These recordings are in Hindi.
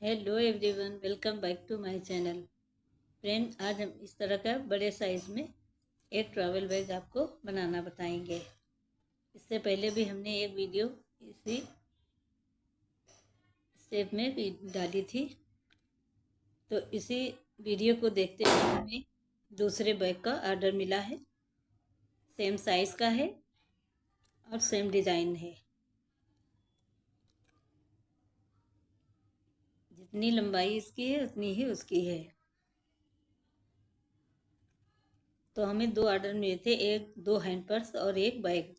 Hello everyone, welcome back to my channel. Friend, आज हम इस तरह का बड़े साइज़ में एक ट्रैवल बैग आपको बनाना बताएंगे। इससे पहले भी हमने एक वीडियो इसी शेप में भी डाली थी, तो इसी वीडियो को देखते हुए हमें दूसरे बैग का ऑर्डर मिला है। सेम साइज़ का है और सेम डिज़ाइन है। जितनी लंबाई इसकी है उतनी ही उसकी है। तो हमें दो ऑर्डर मिले थे, एक 2 हैंड पर्स और एक बैग।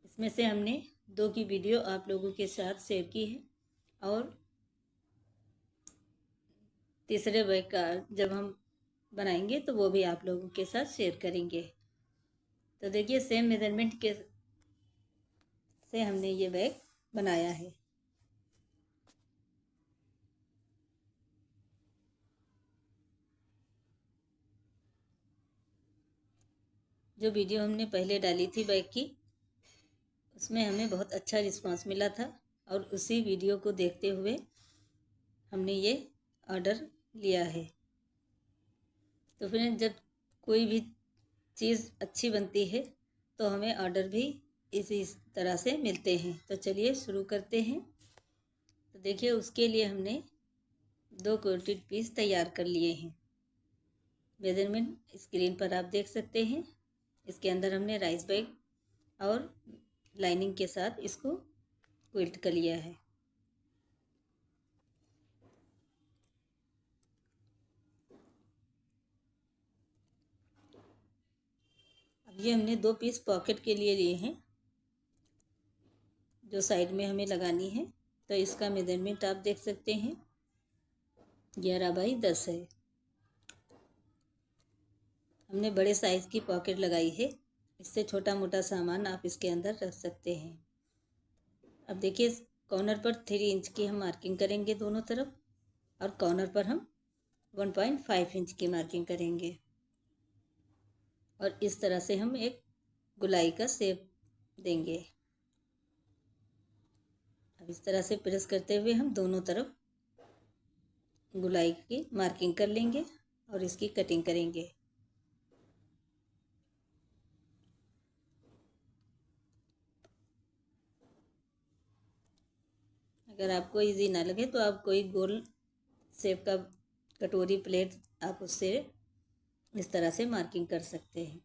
इसमें से हमने 2 की वीडियो आप लोगों के साथ शेयर की है और तीसरे बैग का जब हम बनाएंगे तो वो भी आप लोगों के साथ शेयर करेंगे। तो देखिए, सेम मेजरमेंट के से हमने ये बैग बनाया है। जो वीडियो हमने पहले डाली थी बैग की, उसमें हमें बहुत अच्छा रिस्पांस मिला था और उसी वीडियो को देखते हुए हमने ये ऑर्डर लिया है। तो फिर जब कोई भी चीज़ अच्छी बनती है तो हमें ऑर्डर भी इसी तरह से मिलते हैं। तो चलिए शुरू करते हैं। तो देखिए, उसके लिए हमने 2 कोटेड पीस तैयार कर लिए हैं। मेजरमेंट स्क्रीन पर आप देख सकते हैं। इसके अंदर हमने राइस बैग और लाइनिंग के साथ इसको क्विल्ट कर लिया है। अब ये हमने 2 पीस पॉकेट के लिए लिए हैं, जो साइड में हमें लगानी है। तो इसका मेजरमेंट आप देख सकते हैं, 11x10 है। हमने बड़े साइज़ की पॉकेट लगाई है। इससे छोटा मोटा सामान आप इसके अंदर रख सकते हैं। अब देखिए, कॉर्नर पर 3 इंच की हम मार्किंग करेंगे दोनों तरफ, और कॉर्नर पर हम 1.5 इंच की मार्किंग करेंगे। और इस तरह से हम एक गोलाई का शेप देंगे। अब इस तरह से प्रेस करते हुए हम दोनों तरफ गोलाई की मार्किंग कर लेंगे और इसकी कटिंग करेंगे। अगर आपको इजी ना लगे तो आप कोई गोल शेप का कटोरी प्लेट आप उससे इस तरह से मार्किंग कर सकते हैं।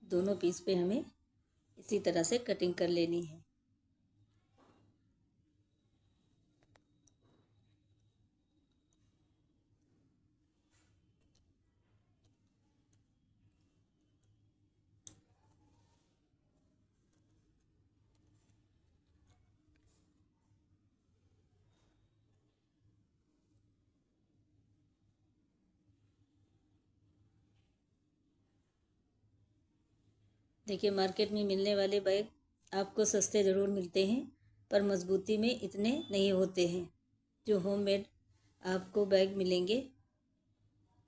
दोनों पीस पे हमें इसी तरह से कटिंग कर लेनी है। देखिए, मार्केट में मिलने वाले बैग आपको सस्ते ज़रूर मिलते हैं, पर मजबूती में इतने नहीं होते हैं। जो होममेड आपको बैग मिलेंगे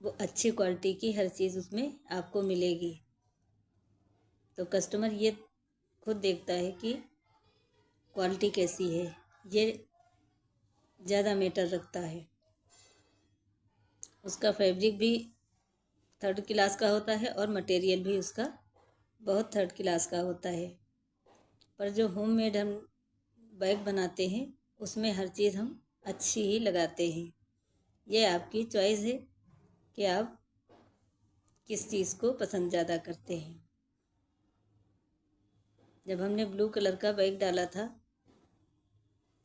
वो अच्छी क्वालिटी की हर चीज़ उसमें आपको मिलेगी। तो कस्टमर ये खुद देखता है कि क्वालिटी कैसी है, ये ज़्यादा मैटर रखता है। उसका फैब्रिक भी 3rd क्लास का होता है और मटेरियल भी उसका बहुत 3rd क्लास का होता है। पर जो होममेड हम बैग बनाते हैं उसमें हर चीज़ हम अच्छी ही लगाते हैं। ये आपकी चॉइस है कि आप किस चीज़ को पसंद ज़्यादा करते हैं। जब हमने ब्लू कलर का बैग डाला था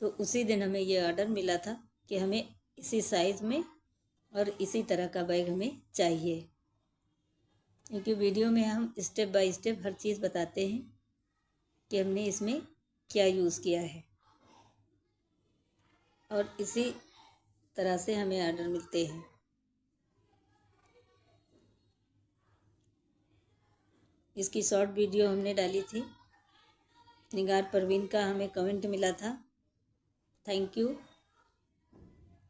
तो उसी दिन हमें ये ऑर्डर मिला था कि हमें इसी साइज़ में और इसी तरह का बैग हमें चाहिए। क्योंकि वीडियो में हम स्टेप बाय स्टेप हर चीज़ बताते हैं कि हमने इसमें क्या यूज़ किया है, और इसी तरह से हमें ऑर्डर मिलते हैं। इसकी शॉर्ट वीडियो हमने डाली थी। निगार परवीन का हमें कमेंट मिला था। Thank you.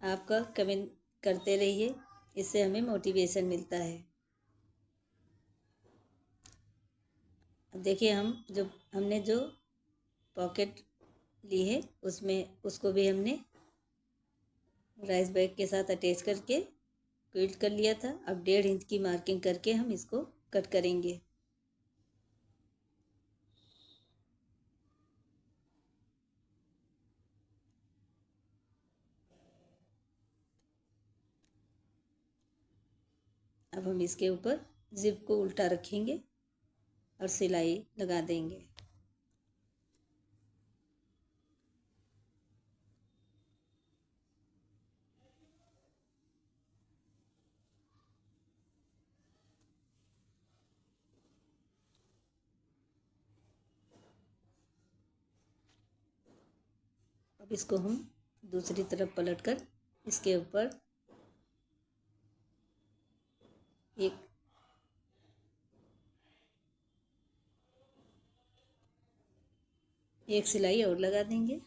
आपका कमेंट करते रहिए, इससे हमें मोटिवेशन मिलता है। अब देखिए, हमने जो पॉकेट ली है, उसमें उसको भी हमने राइस बैग के साथ अटैच करके क्विल्ट कर लिया था। अब 1.5 इंच की मार्किंग करके हम इसको कट करेंगे। अब हम इसके ऊपर जिप को उल्टा रखेंगे और सिलाई लगा देंगे। अब इसको हम दूसरी तरफ पलटकर इसके ऊपर एक सिलाई और लगा देंगे।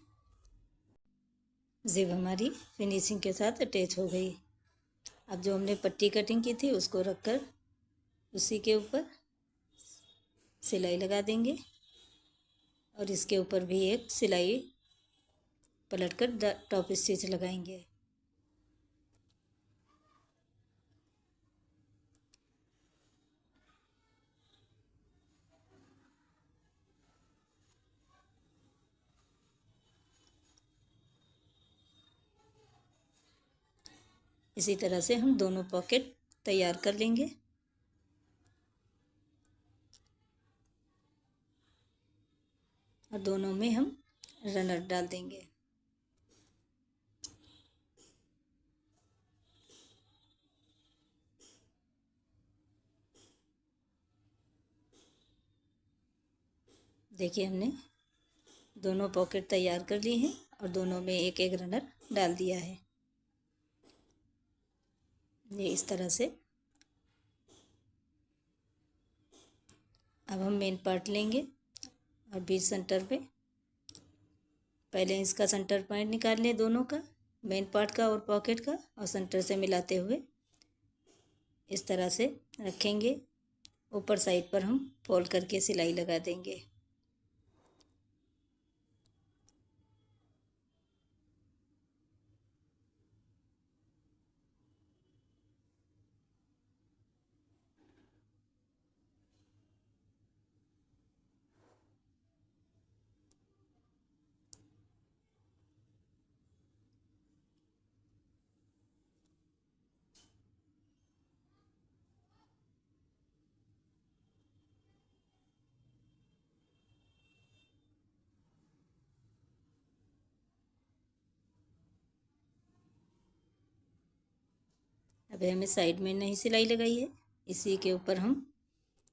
जिप हमारी फिनिशिंग के साथ अटैच हो गई। अब जो हमने पट्टी कटिंग की थी उसको रखकर उसी के ऊपर सिलाई लगा देंगे और इसके ऊपर भी एक सिलाई पलटकर टॉप स्टिच लगाएंगे। इसी तरह से हम दोनों पॉकेट तैयार कर लेंगे। और दोनों में हम रनर डाल देंगे। देखिए हमने दोनों पॉकेट तैयार कर ली हैं और दोनों में एक एक रनर डाल दिया है। ये इस तरह से। अब हम मेन पार्ट लेंगे और बीच सेंटर पे पहले इसका सेंटर पॉइंट निकाल लें, दोनों का, मेन पार्ट का और पॉकेट का, और सेंटर से मिलाते हुए इस तरह से रखेंगे। ऊपर साइड पर हम फोल्ड करके सिलाई लगा देंगे। अब हमें साइड में नहीं सिलाई लगाई है, इसी के ऊपर हम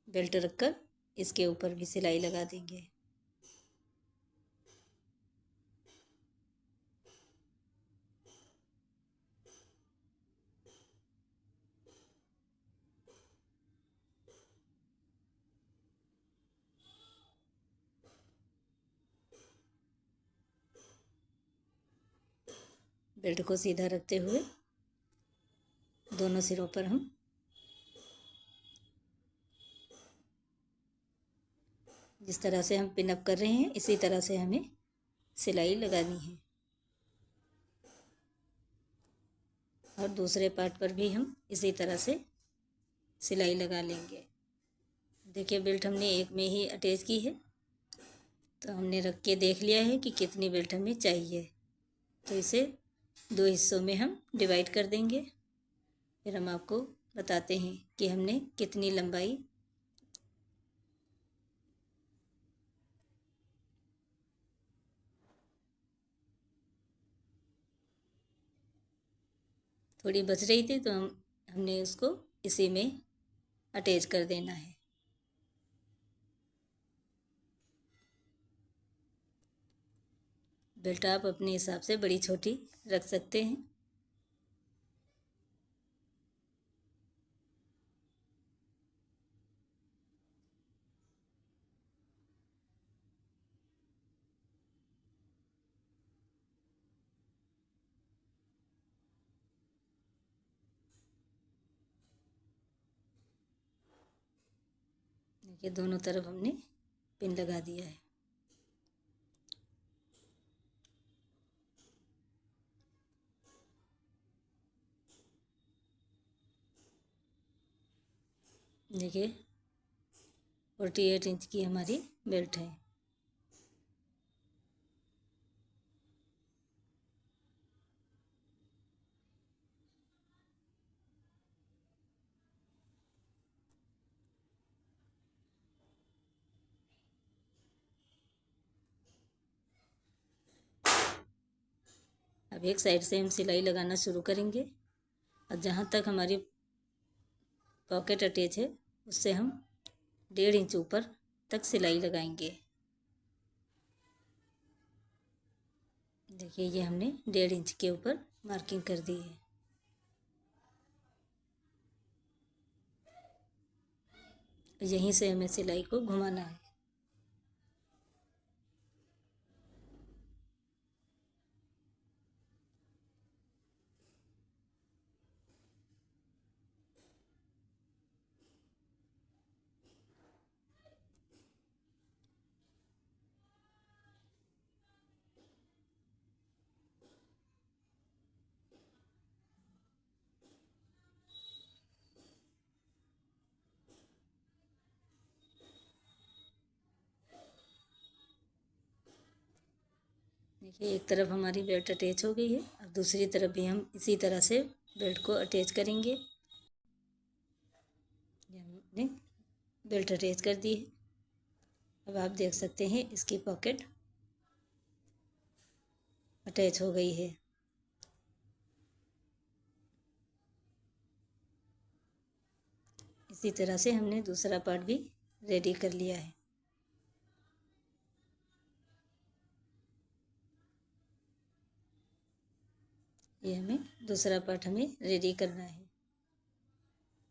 बेल्ट रखकर इसके ऊपर भी सिलाई लगा देंगे। बेल्ट को सीधा रखते हुए दोनों सिरों पर हम जिस तरह से हम पिन अप कर रहे हैं इसी तरह से हमें सिलाई लगानी है। और दूसरे पार्ट पर भी हम इसी तरह से सिलाई लगा लेंगे। देखिए बेल्ट हमने एक में ही अटैच की है, तो हमने रख के देख लिया है कि कितनी बेल्ट हमें चाहिए। तो इसे 2 हिस्सों में हम डिवाइड कर देंगे। फिर हम आपको बताते हैं कि हमने कितनी लंबाई थोड़ी बच रही थी, तो हमने उसको इसी में अटैच कर देना है। बेल्ट आप अपने हिसाब से बड़ी छोटी रख सकते हैं। देखिए दोनों तरफ हमने पिन लगा दिया है। देखिए 48 इंच की हमारी बेल्ट है। अब एक साइड से हम सिलाई लगाना शुरू करेंगे और जहाँ तक हमारी पॉकेट अटैच है उससे हम 1.5 इंच ऊपर तक सिलाई लगाएंगे। देखिए ये हमने 1.5 इंच के ऊपर मार्किंग कर दी है। यहीं से हमें सिलाई को घुमाना है। देखिए एक तरफ हमारी बेल्ट अटैच हो गई है, अब दूसरी तरफ भी हम इसी तरह से बेल्ट को अटैच करेंगे। ये हमने बेल्ट अटैच कर दी है। अब आप देख सकते हैं इसकी पॉकेट अटैच हो गई है। इसी तरह से हमने दूसरा पार्ट भी रेडी कर लिया है। ये हमें दूसरा पार्ट हमें रेडी करना है।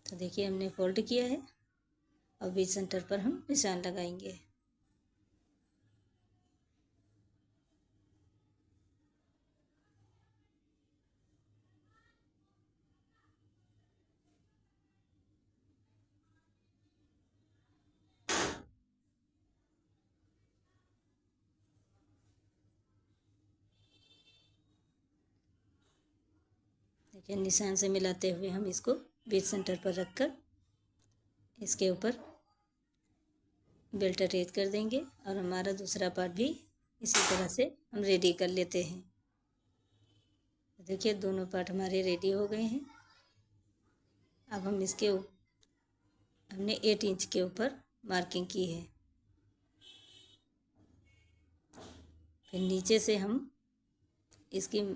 तो देखिए हमने फोल्ड किया है। अब बीच सेंटर पर हम निशान लगाएंगे। देखिए निशान से मिलाते हुए हम इसको बीच सेंटर पर रखकर इसके ऊपर बेल्ट अटैच कर देंगे और हमारा दूसरा पार्ट भी इसी तरह से हम रेडी कर लेते हैं। देखिए दोनों पार्ट हमारे रेडी हो गए हैं। अब हम इसके हमने 8 इंच के ऊपर मार्किंग की है। फिर नीचे से हम इसकी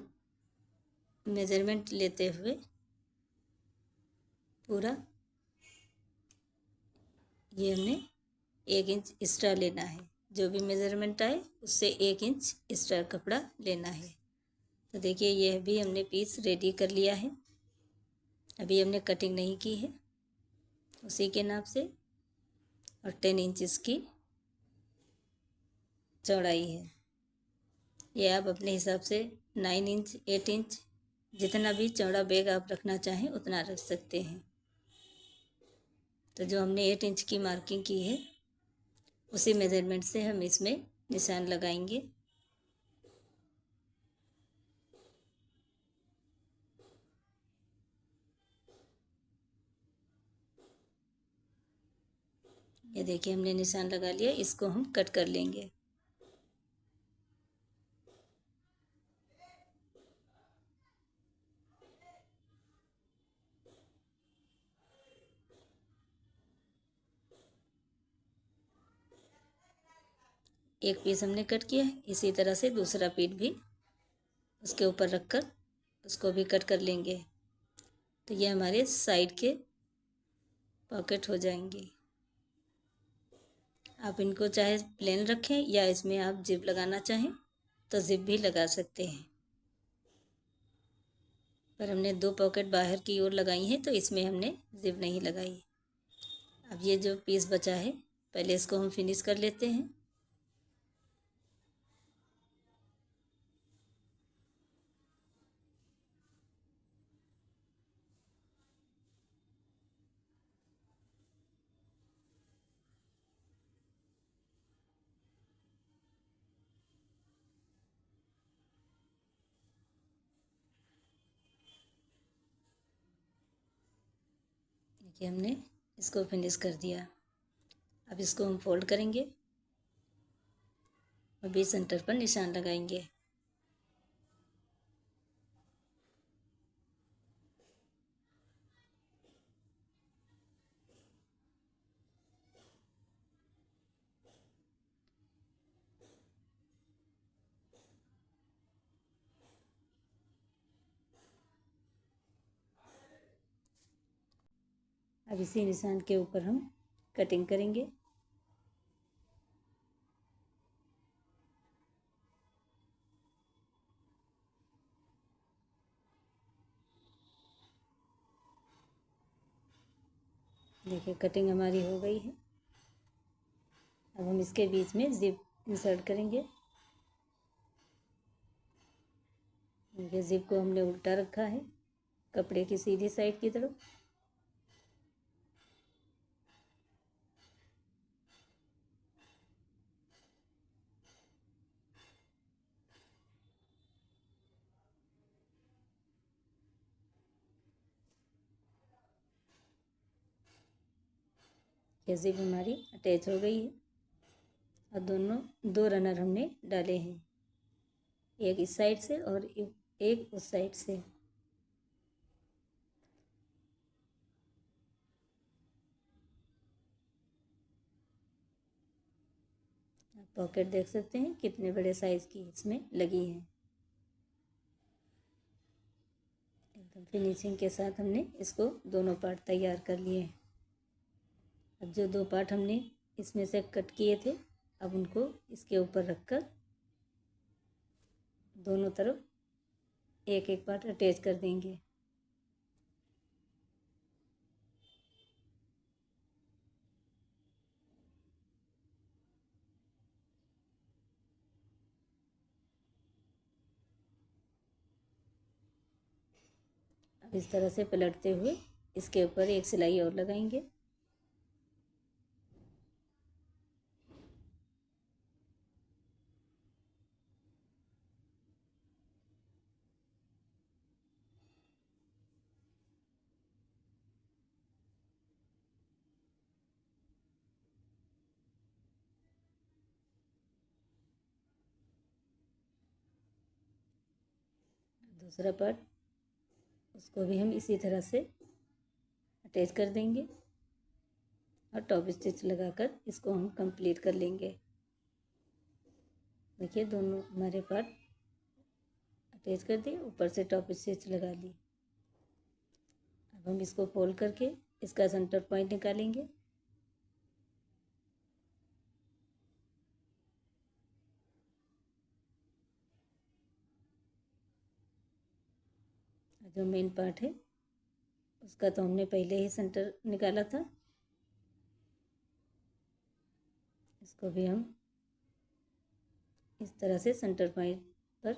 मेजरमेंट लेते हुए पूरा ये हमने 1 इंच एक्स्ट्रा लेना है। जो भी मेजरमेंट आए उससे 1 इंच एक्स्ट्रा कपड़ा लेना है। तो देखिए यह भी हमने पीस रेडी कर लिया है। अभी हमने कटिंग नहीं की है, उसी के नाप से और 10 इंच की चौड़ाई है। ये आप अपने हिसाब से 9 इंच 8 इंच जितना भी चौड़ा बैग आप रखना चाहें उतना रख सकते हैं। तो जो हमने 8 इंच की मार्किंग की है उसी मेजरमेंट से हम इसमें निशान लगाएंगे। ये देखिए हमने निशान लगा लिया, इसको हम कट कर लेंगे। एक पीस हमने कट किया है, इसी तरह से दूसरा पीस भी उसके ऊपर रखकर उसको भी कट कर लेंगे। तो ये हमारे साइड के पॉकेट हो जाएंगे। आप इनको चाहे प्लेन रखें या इसमें आप जिप लगाना चाहें तो जिप भी लगा सकते हैं। पर हमने 2 पॉकेट बाहर की ओर लगाई हैं तो इसमें हमने जिप नहीं लगाई। अब ये जो पीस बचा है पहले इसको हम फिनिश कर लेते हैं। देखिए हमने इसको फिनिश कर दिया। अब इसको हम फोल्ड करेंगे और बीच सेंटर पर निशान लगाएंगे। अब इसी निशान के ऊपर हम कटिंग करेंगे। देखिए कटिंग हमारी हो गई है। अब हम इसके बीच में जिप इंसर्ट करेंगे। देखिए जिप को हमने उल्टा रखा है कपड़े की सीधी साइड की तरफ। ये जिप हमारी अटैच हो गई है और दो रनर हमने डाले हैं, एक इस साइड से और एक उस साइड से। पॉकेट देख सकते हैं कितने बड़े साइज की इसमें लगी है। एकदम फिनिशिंग के साथ हमने इसको दोनों पार्ट तैयार कर लिए हैं। अब जो दो पार्ट हमने इसमें से कट किए थे, अब उनको इसके ऊपर रखकर दोनों तरफ एक एक पार्ट अटैच कर देंगे। अब इस तरह से पलटते हुए इसके ऊपर एक सिलाई और लगाएंगे। दूसरा पार्ट उसको भी हम इसी तरह से अटैच कर देंगे और टॉप स्टिच लगाकर इसको हम कंप्लीट कर लेंगे। देखिए दोनों हमारे पार्ट अटैच कर दिए, ऊपर से टॉप स्टिच लगा ली। अब हम इसको फोल्ड करके इसका सेंटर पॉइंट निकालेंगे। जो मेन पार्ट है उसका तो हमने पहले ही सेंटर निकाला था, इसको भी हम इस तरह से सेंटर पॉइंट पर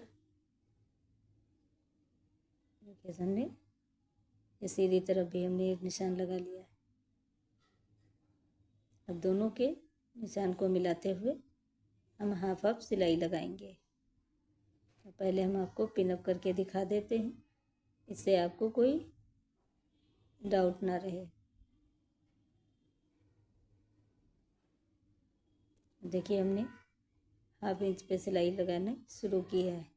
देखिए हमने ये सीधी तरफ भी हमने एक निशान लगा लिया है। अब दोनों के निशान को मिलाते हुए हम हाफ हाफ सिलाई लगाएंगे। तो पहले हम आपको पिन अप करके दिखा देते हैं, इससे आपको कोई डाउट ना रहे। देखिए हमने हाफ इंच पे सिलाई लगाना शुरू किया है।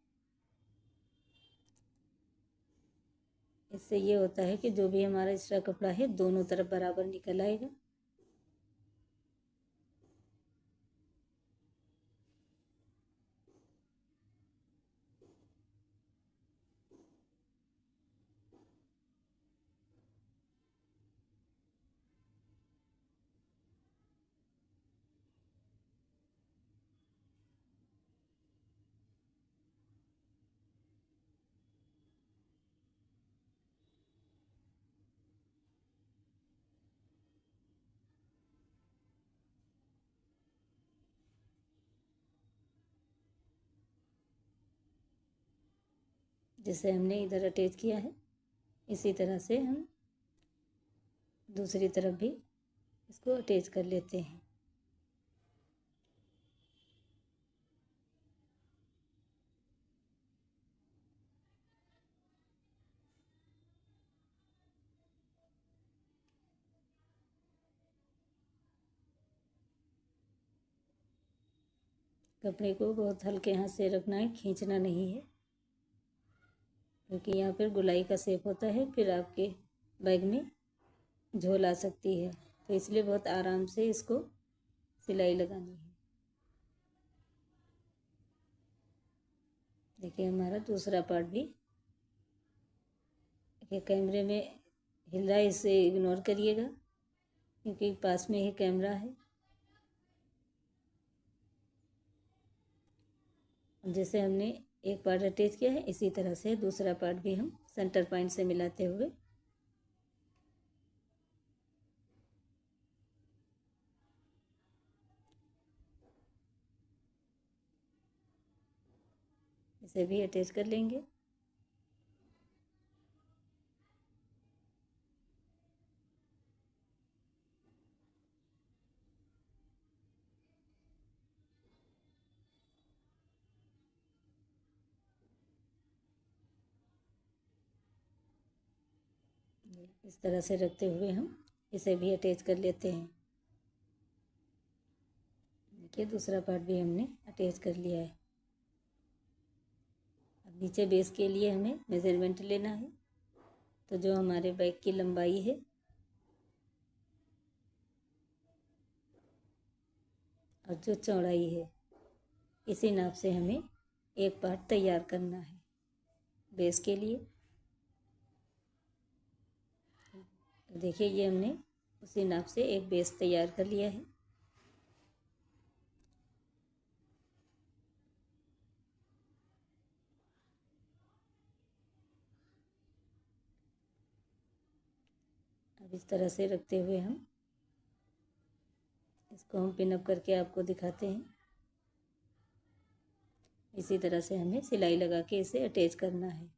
इससे ये होता है कि जो भी हमारा एक्स्ट्रा कपड़ा है दोनों तरफ बराबर निकल आएगा। जैसे हमने इधर अटैच किया है इसी तरह से हम दूसरी तरफ भी इसको अटैच कर लेते हैं। कपड़े को बहुत हल्के हाथ से रखना है, खींचना नहीं है, क्योंकि यहाँ पर गोलाई का शेप होता है, फिर आपके बैग में झोल आ सकती है। तो इसलिए बहुत आराम से इसको सिलाई लगानी है। देखिए हमारा दूसरा पार्ट भी, देखिए कैमरे में हिल रहा है, इसे इग्नोर करिएगा क्योंकि पास में ही कैमरा है। जैसे हमने एक पार्ट अटैच किया है, इसी तरह से दूसरा पार्ट भी हम सेंटर पॉइंट से मिलाते हुए इसे भी अटैच कर लेंगे। इस तरह से रखते हुए हम इसे भी अटैच कर लेते हैं। देखिए दूसरा पार्ट भी हमने अटैच कर लिया है। अब नीचे बेस के लिए हमें मेजरमेंट लेना है। तो जो हमारे बैग की लंबाई है और जो चौड़ाई है, इसी नाप से हमें एक पार्ट तैयार करना है बेस के लिए। तो देखिए ये हमने उसी नाप से एक बेस तैयार कर लिया है। अब इस तरह से रखते हुए हम इसको हम पिनअप करके आपको दिखाते हैं। इसी तरह से हमें सिलाई लगा के इसे अटैच करना है।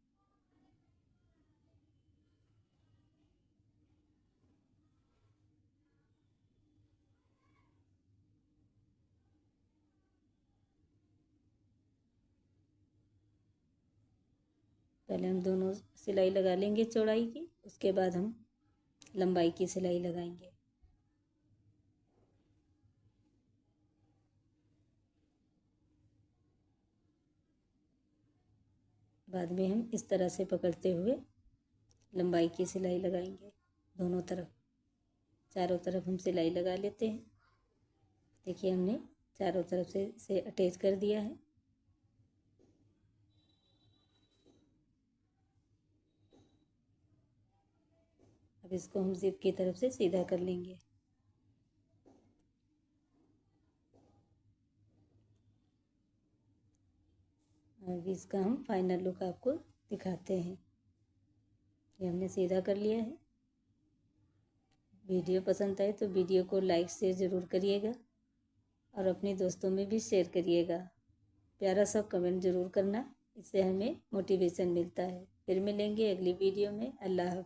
पहले हम दोनों सिलाई लगा लेंगे चौड़ाई की, उसके बाद हम लंबाई की सिलाई लगाएंगे। बाद में हम इस तरह से पकड़ते हुए लंबाई की सिलाई लगाएंगे। दोनों तरफ, चारों तरफ हम सिलाई लगा लेते हैं। देखिए हमने चारों तरफ से इसे अटैच कर दिया है। अब इसको हम जिप की तरफ से सीधा कर लेंगे। अब इसका हम फाइनल लुक आपको दिखाते हैं। ये हमने सीधा कर लिया है। वीडियो पसंद आए तो वीडियो को लाइक शेयर ज़रूर करिएगा और अपने दोस्तों में भी शेयर करिएगा। प्यारा सा कमेंट ज़रूर करना, इससे हमें मोटिवेशन मिलता है। फिर मिलेंगे अगली वीडियो में। अल्लाह हाफ़िज़।